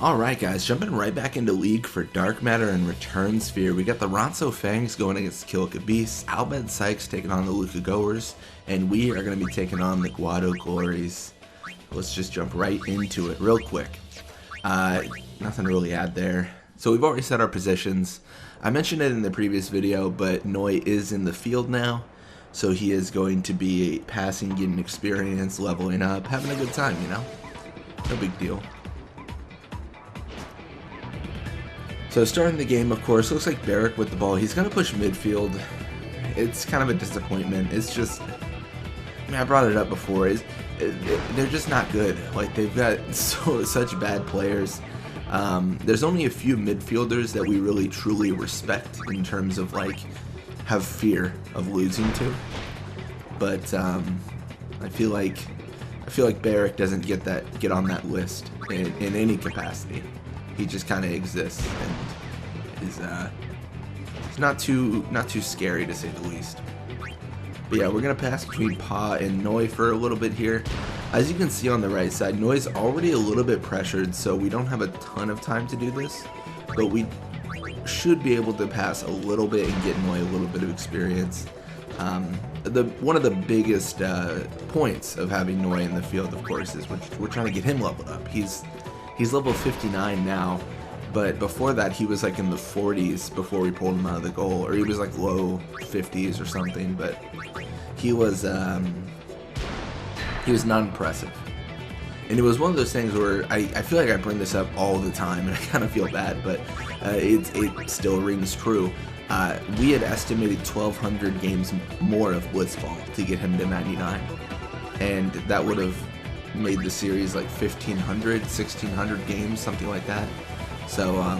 Alright guys, jumping right back into League for Dark Matter and Return Sphere. We got the Ronso Fangs going against Kilka Beasts, Albed Sykes taking on the Luka Goers, and we are going to be taking on the Guado Glories. Let's just jump right into it real quick. Nothing to really add there. So we've already set our positions. I mentioned it in the previous video, but Noy is in the field now. So he is going to be passing, getting experience, leveling up, having a good time, you know? No big deal. So starting the game, of course, looks like Barrick with the ball. He's going to push midfield. It's kind of a disappointment. It's just, I mean, I brought it up before. They're just not good. Like, they've got such bad players. There's only a few midfielders that we really truly respect in terms of, like, have fear of losing to. But I feel like Barrick doesn't get on that list in any capacity. He just kind of exists and is not too scary, to say the least. But yeah, we're gonna pass between Pa and Noy for a little bit here. As you can see on the right side, Noy's already a little bit pressured, so we don't have a ton of time to do this, but we should be able to pass a little bit and get Noy a little bit of experience. One of the biggest points of having Noy in the field, of course, is we're trying to get him leveled up. He's level 59 now, but before that he was like in the 40s before we pulled him out of the goal, or he was like low 50s or something, but he was not impressive. And it was one of those things where I feel like I bring this up all the time, and I kind of feel bad, but it still rings true. We had estimated 1,200 games more of Blitzball to get him to 99, and that would have made the series like 1,500, 1,600 games, something like that. So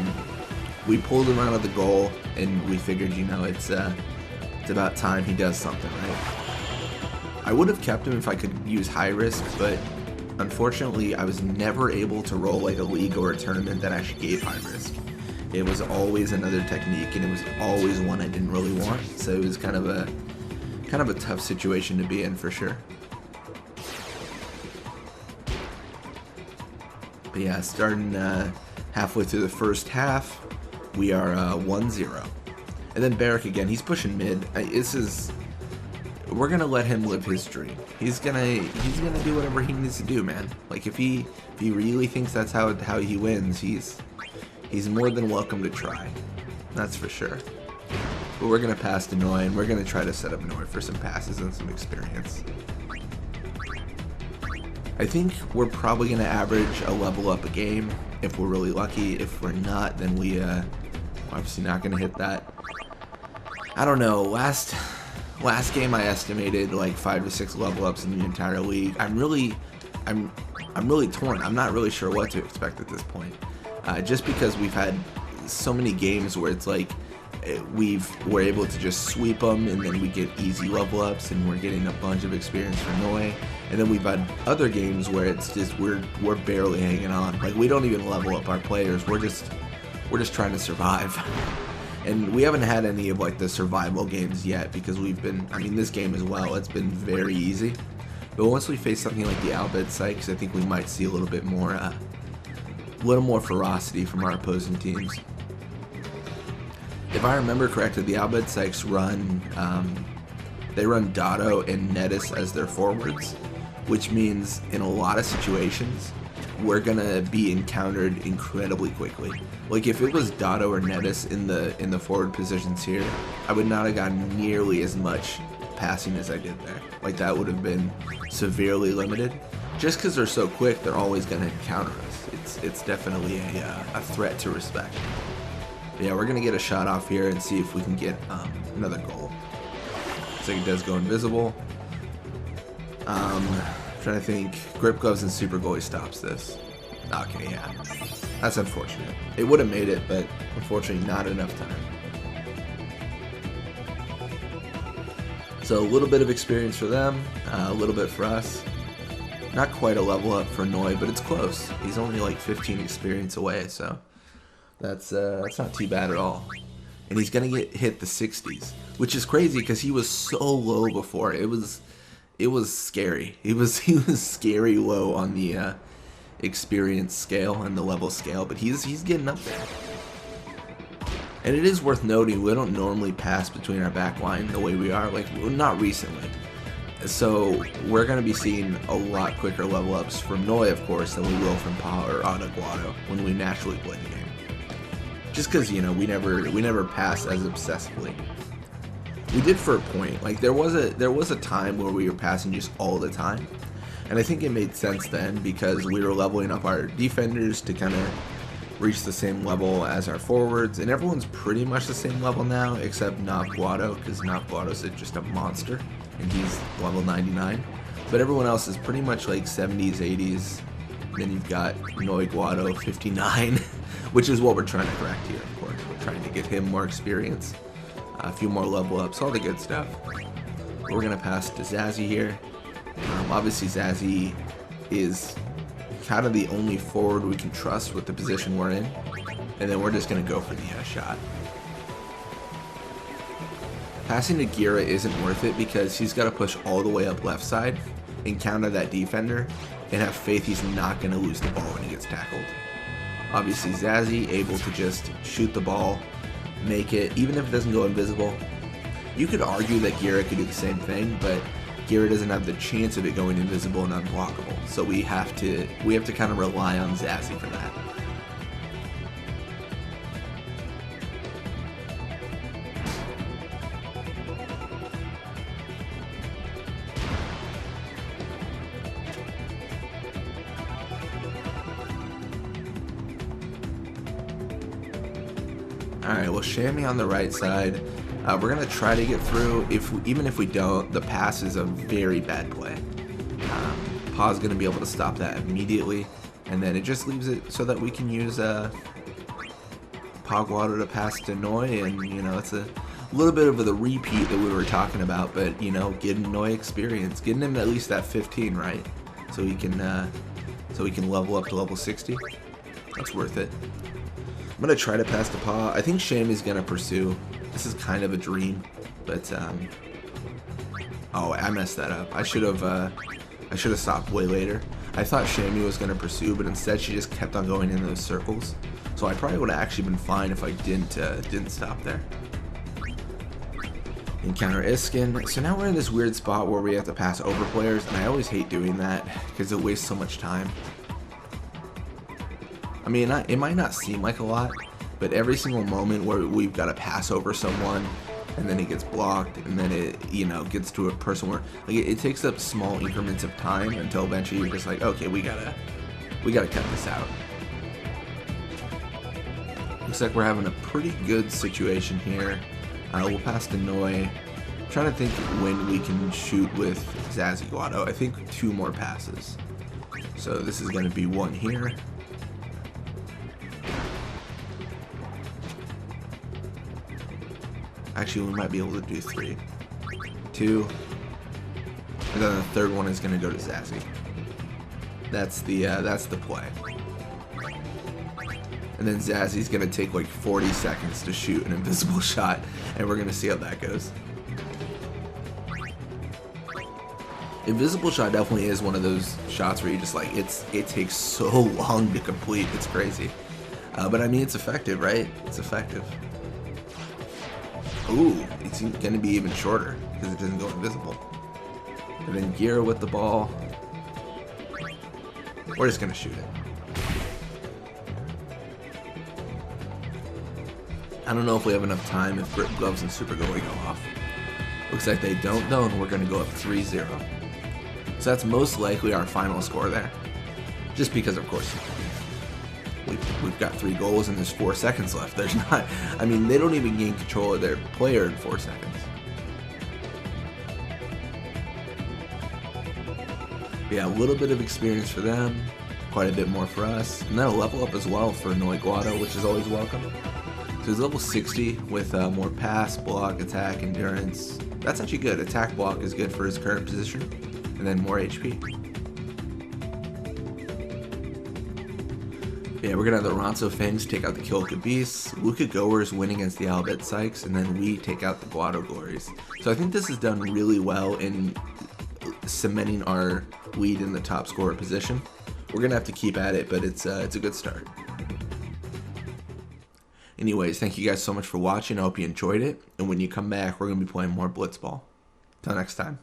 we pulled him out of the goal, and we figured, you know, it's about time he does something, right? I would have kept him if I could use high risk, but unfortunately I was never able to roll like a league or a tournament that actually gave high risk. It was always another technique, and it was always one I didn't really want, so it was kind of a tough situation to be in for sure. But yeah, starting halfway through the first half, we are 1-0. And then Barrick again, he's pushing mid. We're gonna let him live his dream. He's gonna do whatever he needs to do, man. Like if he really thinks that's how he wins, he's more than welcome to try. That's for sure. But we're gonna pass to Noy, and we're gonna try to set up Noy for some passes and some experience. I think we're probably going to average a level up a game if we're really lucky. If we're not, then we obviously not going to hit that. I don't know. Last game I estimated like 5 to 6 level ups in the entire league. I'm really torn. I'm not really sure what to expect at this point. Just because we've had so many games where it's like we're able to just sweep them, and then we get easy level ups, and we're getting a bunch of experience for Noy. And then we've had other games where it's just we're barely hanging on. Like we don't even level up our players. We're just trying to survive. And we haven't had any of like the survival games yet, because we've been, I mean, this game as well, it's been very easy. But once we face something like the Albed Sykes, I think we might see a little bit more ferocity from our opposing teams. If I remember correctly, the Albed Sykes run Dotto and Nettis as their forwards, which means in a lot of situations we're gonna be encountered incredibly quickly. Like if it was Dotto or Nettis in the forward positions here, I would not have gotten nearly as much passing as I did there. Like that would have been severely limited. Just because they're so quick, they're always gonna encounter us. It's definitely a threat to respect. But yeah, we're gonna get a shot off here and see if we can get another goal. Looks like it does go invisible. Trying to think. Grip gloves and super goalie stops this. Okay, yeah. That's unfortunate. It would have made it, but unfortunately not enough time. So a little bit of experience for them, a little bit for us. Not quite a level up for Noy, but it's close. He's only like 15 experience away, so that's not too bad at all. And he's gonna get hit the 60s, which is crazy because he was so low before. It was scary. He was scary low on the experience scale and the level scale, but he's getting up there. And it is worth noting, we don't normally pass between our back line the way we are, like, not recently. So we're going to be seeing a lot quicker level ups from Noy, of course, than we will from Pa or Noy Guado when we naturally play the game. Just because, you know, we never pass as obsessively. We did for a point. Like, there was a time where we were passing just all the time, and I think it made sense then because we were leveling up our defenders to kind of reach the same level as our forwards, and everyone's pretty much the same level now except Noy Guado, because Noy Guado's just a monster and he's level 99, but everyone else is pretty much like 70s, 80s. Then you've got Noy Guado 59, which is what we're trying to correct here, of course. We're trying to get him more experience, a few more level ups, all the good stuff. We're gonna pass to Zazzy here. Obviously Zazzy is kind of the only forward we can trust with the position we're in, and then we're just going to go for the shot. Passing to Gira isn't worth it because he's got to push all the way up left side and counter that defender and have faith he's not going to lose the ball when he gets tackled. Obviously Zazzy able to just shoot the ball, make it, even if it doesn't go invisible. You could argue that Gira could do the same thing, but Gira doesn't have the chance of it going invisible and unblockable, so we have to kind of rely on Zazzy for that. Alright, well, Shammy on the right side. We're going to try to get through. Even if we don't, the pass is a very bad play. Pa's going to be able to stop that immediately, and then it just leaves it so that we can use Pa Guado to pass to Noy, and, you know, it's a little bit of the repeat that we were talking about, but, you know, getting Noy experience, getting him at least that 15, right? So he can level up to level 60. That's worth it. I'm going to try to pass to Pa. I think Shammy's going to pursue. This is kind of a dream, but oh, I messed that up. I should have stopped way later. I thought Shammy was going to pursue, but instead she just kept on going in those circles. So I probably would have actually been fine if I didn't stop there. Encounter Iskin. So now we're in this weird spot where we have to pass over players, and I always hate doing that because it wastes so much time. I mean, it might not seem like a lot, but every single moment where we've got to pass over someone, and then it gets blocked, and then it, you know, gets to a person where, like, it takes up small increments of time until eventually you're just like, okay, we gotta cut this out. Looks like we're having a pretty good situation here. We'll pass to Noy. I'm trying to think when we can shoot with Zazzy Guado. I think 2 more passes. So this is going to be 1 here. Actually, we might be able to do 3. 2. And then the 3rd one is going to go to Zazzy. That's the play. And then Zazzy's going to take like 40 seconds to shoot an invisible shot, and we're going to see how that goes. Invisible shot definitely is one of those shots where you just like, it takes so long to complete, it's crazy. But I mean, it's effective, right? It's effective. Ooh, it's going to be even shorter because it doesn't go invisible. And then Gira with the ball. We're just going to shoot it. I don't know if we have enough time if Grip Gloves and Super Goalie go off. Looks like they don't though, and we're going to go up 3-0. So that's most likely our final score there. Just because, of course, we've got 3 goals and there's 4 seconds left. There's not, I mean, they don't even gain control of their player in 4 seconds. Yeah, a little bit of experience for them, quite a bit more for us, and then a level up as well for Noy Guado, which is always welcome. So he's level 60 with more pass, block, attack, endurance. That's actually good. Attack block is good for his current position, and then more HP. Yeah, we're gonna have the Ronso Fangs take out the Kilka Beasts, Luca Goers win against the Albet Sykes, and then we take out the Guado Glories. So I think this is done really well in cementing our lead in the top scorer position. we're going to have to keep at it, but it's a good start. Anyways, thank you guys so much for watching. I hope you enjoyed it. And when you come back, we're going to be playing more Blitzball. Till next time.